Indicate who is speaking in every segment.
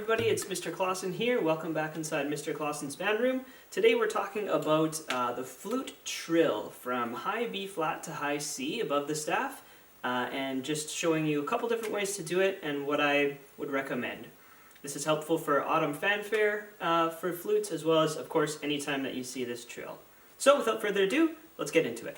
Speaker 1: everybody, it's Mr. Klassen here. Welcome back inside Mr. Klassen's band room. Today we're talking about the Flute Trill from high B flat to high C above the staff, and just showing you a couple different ways to do it and what I would recommend. This is helpful for Autumn Fanfare for flutes, as well as, of course, anytime that you see this trill. So without further ado, let's get into it.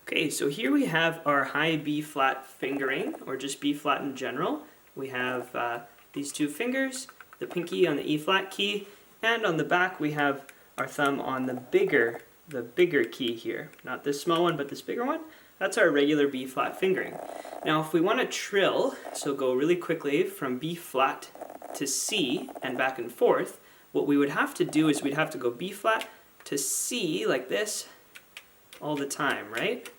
Speaker 1: Okay, so here we have our high B flat fingering, or just B flat in general. We have these two fingers, the pinky on the E flat key, and on the back we have our thumb on the bigger key here. Not this small one, but this bigger one. That's our regular B flat fingering. Now if we want to trill, so go really quickly from B flat to C and back and forth, what we would have to do is we'd have to go B flat to C like this all the time, right?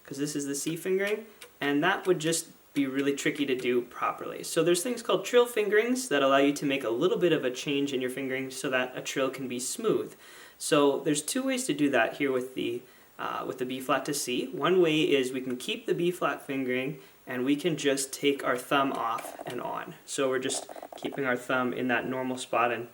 Speaker 1: Because this is the C fingering, and that would just be really tricky to do properly. So there's things called trill fingerings that allow you to make a little bit of a change in your fingering so that a trill can be smooth. So there's two ways to do that here with the B flat to C. One way is we can keep the B flat fingering and we can just take our thumb off and on. So we're just keeping our thumb in that normal spot and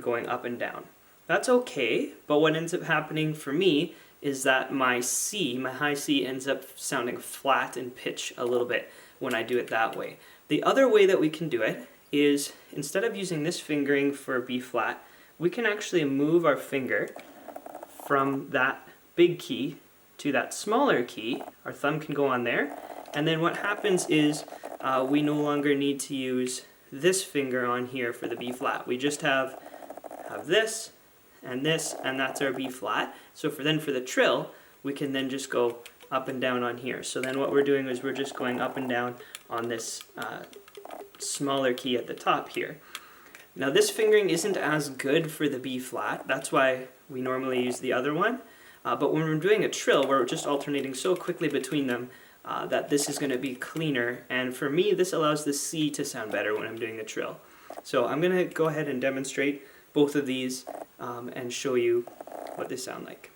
Speaker 1: going up and down. That's okay, but what ends up happening for me is that my C, my high C, ends up sounding flat in pitch a little bit when I do it that way. The other way that we can do it is, instead of using this fingering for B flat, we can actually move our finger from that big key to that smaller key. Our thumb can go on there, and then what happens is we no longer need to use this finger on here for the B flat. We just have this, and that's our B flat. So for the trill, we can then just go up and down on here. So then what we're doing is we're just going up and down on this smaller key at the top here. Now this fingering isn't as good for the B flat, that's why we normally use the other one. But when we're doing a trill, we're just alternating so quickly between them that this is going to be cleaner. And for me, this allows the C to sound better when I'm doing a trill. So I'm going to go ahead and demonstrate both of these and show you what they sound like.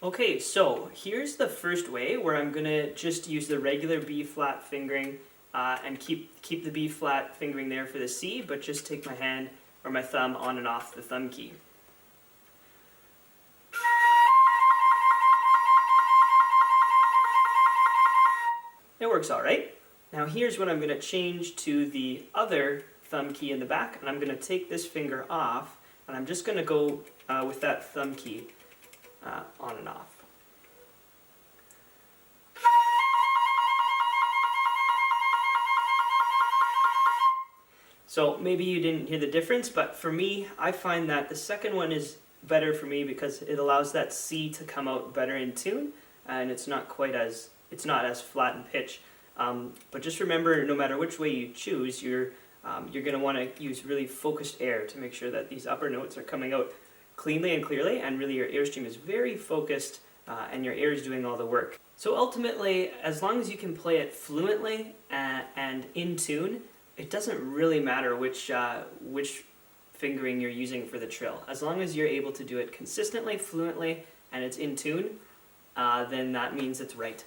Speaker 1: Okay, so here's the first way where I'm going to just use the regular B flat fingering and keep the B flat fingering there for the C, but just take my hand or my thumb on and off the thumb key. It works all right. Now here's what I'm going to change to the other thumb key in the back, and I'm going to take this finger off, and I'm just going to go with that thumb key on and off. So maybe you didn't hear the difference, but for me, I find that the second one is better for me because it allows that C to come out better in tune, and it's not as flat in pitch. But just remember, no matter which way you choose, you're going to want to use really focused air to make sure that these upper notes are coming out cleanly and clearly, and really your airstream is very focused and your air is doing all the work. So ultimately, as long as you can play it fluently and in tune, it doesn't really matter which fingering you're using for the trill. As long as you're able to do it consistently, fluently, and it's in tune, then that means it's right.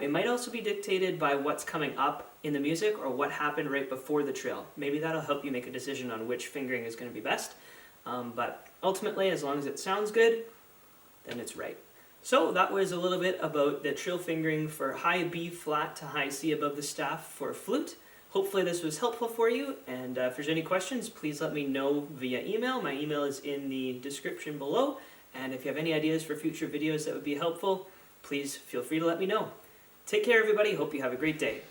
Speaker 1: It might also be dictated by what's coming up in the music or what happened right before the trill. Maybe that'll help you make a decision on which fingering is going to be best. But ultimately, as long as it sounds good, then it's right. So that was a little bit about the trill fingering for high B flat to high C above the staff for flute. Hopefully this was helpful for you, and if there's any questions, please let me know via email. My email is in the description below, and if you have any ideas for future videos that would be helpful, please feel free to let me know. Take care, everybody. Hope you have a great day.